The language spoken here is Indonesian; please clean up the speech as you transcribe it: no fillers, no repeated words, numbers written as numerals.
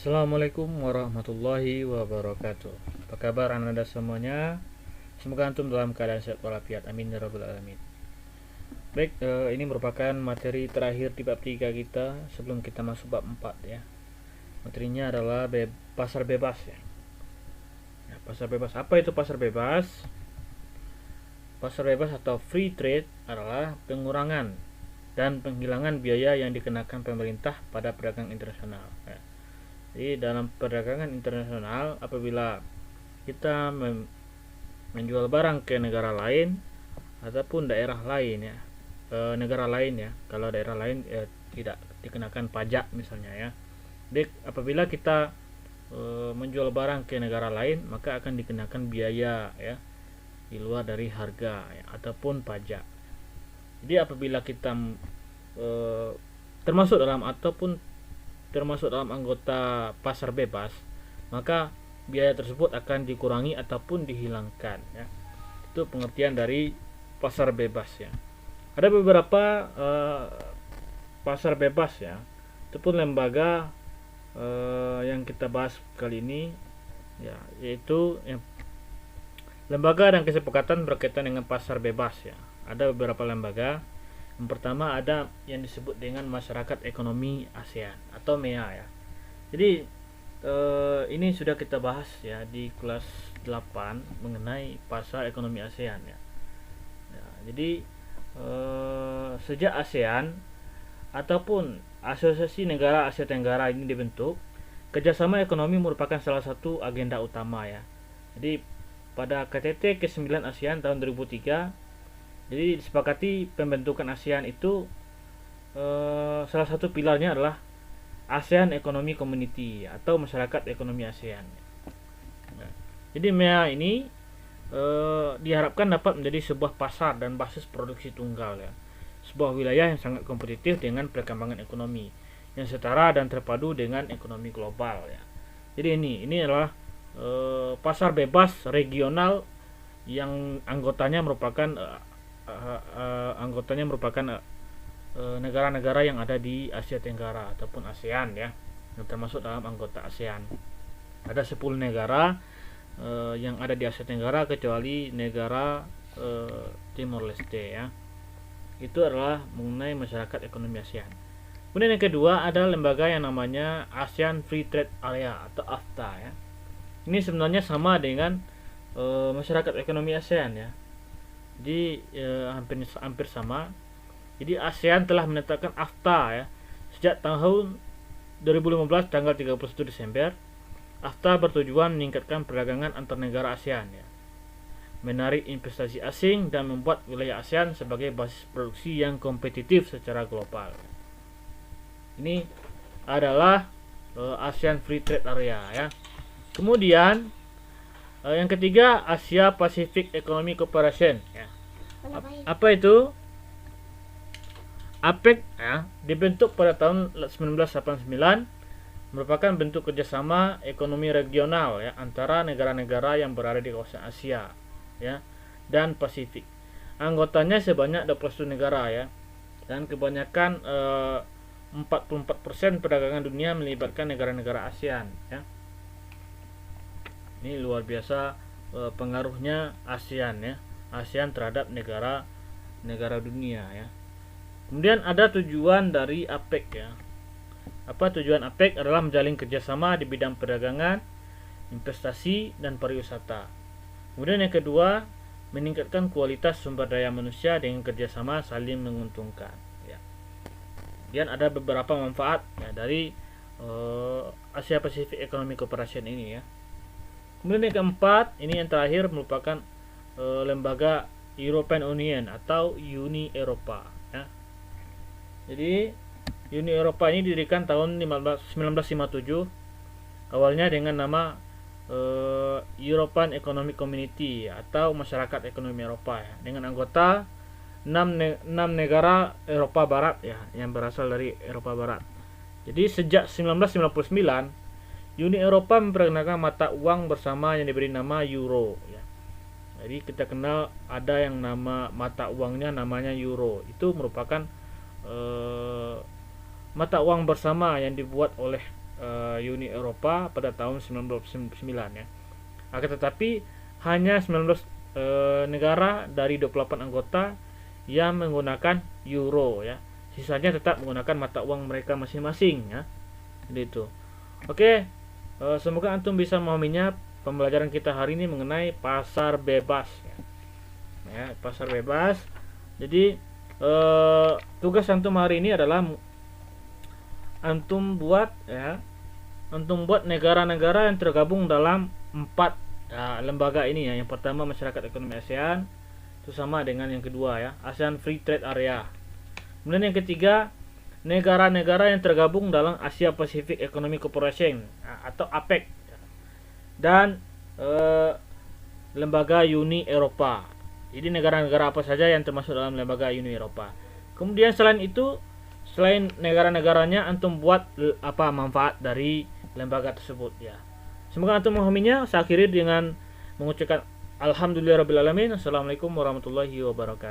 Assalamualaikum warahmatullahi wabarakatuh. Apa kabar Anda semuanya? Semoga antum dalam keadaan sehat walafiat. Amin ya rabbal alamin. Baik, ini merupakan materi terakhir di bab 3 kita sebelum kita masuk bab 4 ya. Materinya adalah pasar bebas ya. Pasar bebas. Apa itu pasar bebas? Pasar bebas atau free trade adalah pengurangan dan penghilangan biaya yang dikenakan pemerintah pada perdagangan internasional ya. Jadi dalam perdagangan internasional, apabila kita menjual barang ke negara lain ataupun daerah lain ya, negara lain ya, kalau daerah lain tidak dikenakan pajak misalnya ya. Jadi apabila kita menjual barang ke negara lain, maka akan dikenakan biaya ya di luar dari harga ya, ataupun pajak. Jadi apabila kita termasuk dalam anggota pasar bebas, maka biaya tersebut akan dikurangi ataupun dihilangkan ya. Itu pengertian dari pasar bebas ya. Ada beberapa pasar bebas ya, itu pun lembaga yang kita bahas kali ini ya, yaitu lembaga dan kesepakatan berkaitan dengan pasar bebas ya. Ada beberapa lembaga. Yang pertama ada yang disebut dengan Masyarakat Ekonomi ASEAN atau MEA ya. Jadi ini sudah kita bahas ya di kelas 8 mengenai pasar ekonomi ASEAN ya. Jadi sejak ASEAN ataupun Asosiasi Negara Asia Tenggara ini dibentuk, kerjasama ekonomi merupakan salah satu agenda utama ya. Jadi pada KTT ke-9 ASEAN tahun 2003, jadi disepakati pembentukan ASEAN itu salah satu pilarnya adalah ASEAN Economy Community atau Masyarakat Ekonomi ASEAN. Jadi MEA ini diharapkan dapat menjadi sebuah pasar dan basis produksi tunggal ya, sebuah wilayah yang sangat kompetitif dengan perkembangan ekonomi yang setara dan terpadu dengan ekonomi global ya. Jadi ini adalah pasar bebas regional yang anggotanya merupakan negara-negara yang ada di Asia Tenggara ataupun ASEAN ya, yang termasuk dalam anggota ASEAN. Ada 10 negara yang ada di Asia Tenggara kecuali negara Timor Leste ya. Itu adalah mengenai Masyarakat Ekonomi ASEAN. Kemudian yang kedua ada lembaga yang namanya ASEAN Free Trade Area atau AFTA ya. Ini sebenarnya sama dengan Masyarakat Ekonomi ASEAN ya. Jadi hampir sama. Jadi ASEAN telah menetapkan AFTA ya sejak tahun 2015 tanggal 31 Desember. AFTA bertujuan meningkatkan perdagangan antar negara ASEAN ya, menarik investasi asing dan membuat wilayah ASEAN sebagai basis produksi yang kompetitif secara global. Ini adalah ASEAN Free Trade Area ya. Kemudian yang ketiga Asia Pacific Economic Cooperation ya. Apa itu? APEC ya, dibentuk pada tahun 1989, merupakan bentuk kerjasama ekonomi regional ya antara negara-negara yang berada di kawasan Asia ya dan Pasifik. Anggotanya sebanyak 21 negara ya, dan kebanyakan 44% perdagangan dunia melibatkan negara-negara ASEAN ya. Ini luar biasa pengaruhnya ASEAN ya, ASEAN terhadap negara dunia ya. Kemudian ada tujuan dari APEC ya. Apa tujuan APEC? Adalah menjalin kerjasama di bidang perdagangan, investasi, dan pariwisata. Kemudian yang kedua, meningkatkan kualitas sumber daya manusia dengan kerjasama saling menguntungkan ya. Kemudian ada beberapa manfaat ya dari Asia Pacific Economic Cooperation ini ya. Kemudian yang keempat, ini yang terakhir merupakan lembaga European Union atau Uni Eropa ya. Jadi Uni Eropa ini didirikan tahun 1957, awalnya dengan nama European Economic Community atau Masyarakat Ekonomi Eropa ya, dengan anggota 6 negara Eropa Barat ya, yang berasal dari Eropa Barat. Jadi sejak 1999 Uni Eropa memperkenalkan mata uang bersama yang diberi nama euro ya. Jadi kita kenal ada yang nama mata uangnya namanya euro. Itu merupakan mata uang bersama yang dibuat oleh Uni Eropa pada tahun 1999 ya. Akan tetapi hanya 19 negara dari 28 anggota yang menggunakan euro ya. Sisanya tetap menggunakan mata uang mereka masing-masing ya. Jadi itu. Oke, semoga antum bisa memahaminya pembelajaran kita hari ini mengenai pasar bebas ya, pasar bebas. Jadi tugas antum hari ini adalah antum buat negara-negara yang tergabung dalam 4 lembaga ini ya. Yang pertama Masyarakat Ekonomi ASEAN, itu sama dengan yang kedua ya, ASEAN Free Trade Area. Kemudian yang ketiga, negara-negara yang tergabung dalam Asia Pacific Economic Cooperation atau APEC, dan lembaga Uni Eropa. Jadi negara-negara apa saja yang termasuk dalam lembaga Uni Eropa. Kemudian selain itu, selain negara-negaranya, antum buat apa manfaat dari lembaga tersebut ya. Semoga antum memahaminya. Saya akhiri dengan mengucapkan alhamdulillahirabbil alamin. Assalamualaikum warahmatullahi wabarakatuh.